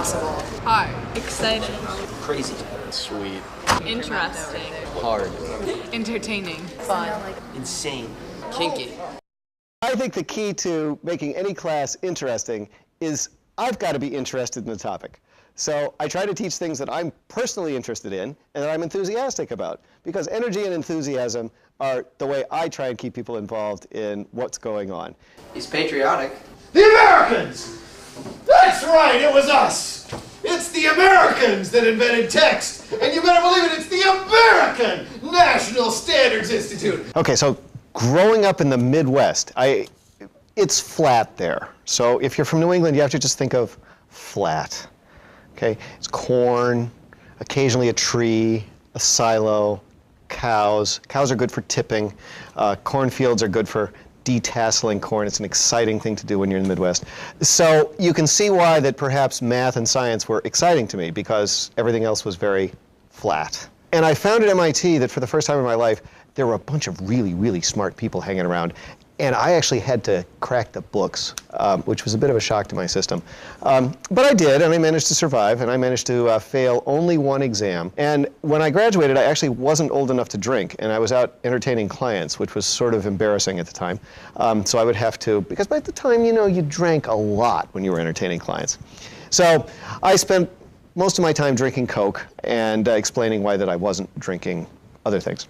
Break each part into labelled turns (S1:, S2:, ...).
S1: Impossible.
S2: Hard. Exciting.
S3: Crazy.
S4: Sweet.
S2: Interesting.
S4: Hard.
S2: Entertaining.
S1: Fun.
S3: Insane.
S4: Kinky.
S5: I think the key to making any class interesting is I've got to be interested in the topic. So I try to teach things that I'm personally interested in and that I'm enthusiastic about, because energy and enthusiasm are the way I try and keep people involved in what's going on.
S3: He's patriotic.
S6: The Americans! That's right, it was us! It's the Americans that invented text! And you better believe it, it's the American National Standards Institute!
S5: Okay, so growing up in the Midwest, it's flat there. So if you're from New England, you have to just think of flat. Okay, it's corn, occasionally a tree, a silo, cows. Cows are good for tipping. Cornfields are good for detasseling corn. It's an exciting thing to do when you're in the Midwest. So you can see why that perhaps math and science were exciting to me, because everything else was very flat. And I found at MIT that for the first time in my life, there were a bunch of really, really smart people hanging around. And I actually had to crack the books, which was a bit of a shock to my system. But I did, and I managed to survive, and I managed to fail only one exam. And when I graduated, I actually wasn't old enough to drink, and I was out entertaining clients, which was sort of embarrassing at the time. So I would have to, because by the time, you know, you drank a lot when you were entertaining clients. So I spent most of my time drinking Coke and explaining why that I wasn't drinking other things.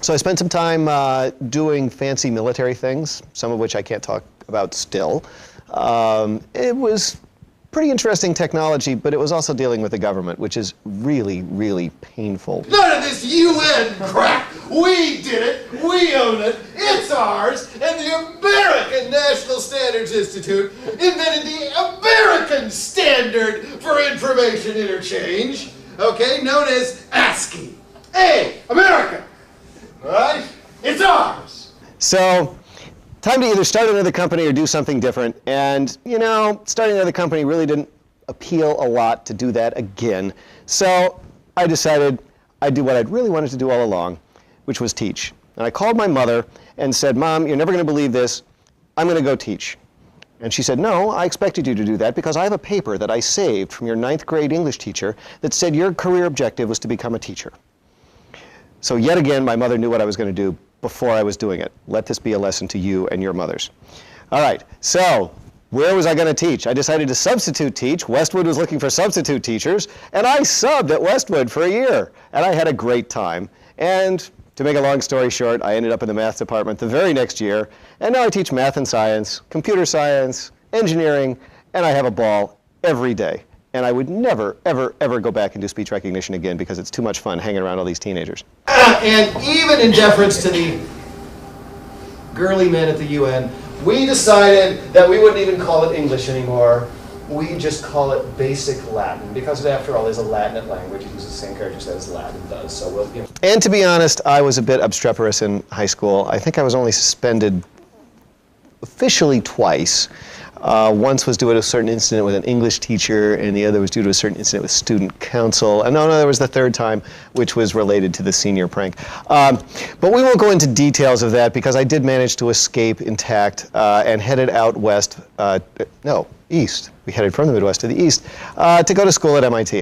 S5: So I spent some time doing fancy military things, some of which I can't talk about still. It was pretty interesting technology, but it was also dealing with the government, which is really, really painful.
S6: None of this UN crap! We did it! We own it! It's ours! And the American National Standards Institute invented the American Standard for Information Interchange, okay, known as ASCII. Hey, America! All right? It's ours!
S5: So, time to either start another company or do something different. And, you know, starting another company really didn't appeal a lot to do that again. So I decided I'd do what I'd really wanted to do all along, which was teach. And I called my mother and said, Mom, you're never going to believe this. I'm going to go teach. And she said, no, I expected you to do that because I have a paper that I saved from your 9th grade English teacher that said your career objective was to become a teacher. So yet again, my mother knew what I was going to do before I was doing it. Let this be a lesson to you and your mothers. All right, so where was I going to teach? I decided to substitute teach. Westwood was looking for substitute teachers, and I subbed at Westwood for a year, and I had a great time. And to make a long story short, I ended up in the math department the very next year, and now I teach math and science, computer science, engineering, and I have a ball every day. And I would never, ever, ever go back and do speech recognition again because it's too much fun hanging around all these teenagers.
S6: And even in deference to the girly men at the UN, we decided that we wouldn't even call it English anymore. We just call it basic Latin, because it, after all, is a Latinate language. It uses the same characters as Latin does. So we'll, you know.
S5: And to be honest, I was a bit obstreperous in high school. I think I was only suspended officially twice. Once was due to a certain incident with an English teacher, and the other was due to a certain incident with student council. And no, there was the third time, which was related to the senior prank. But we won't go into details of that because I did manage to escape intact and headed out west, east. We headed from the Midwest to the east to go to school at MIT.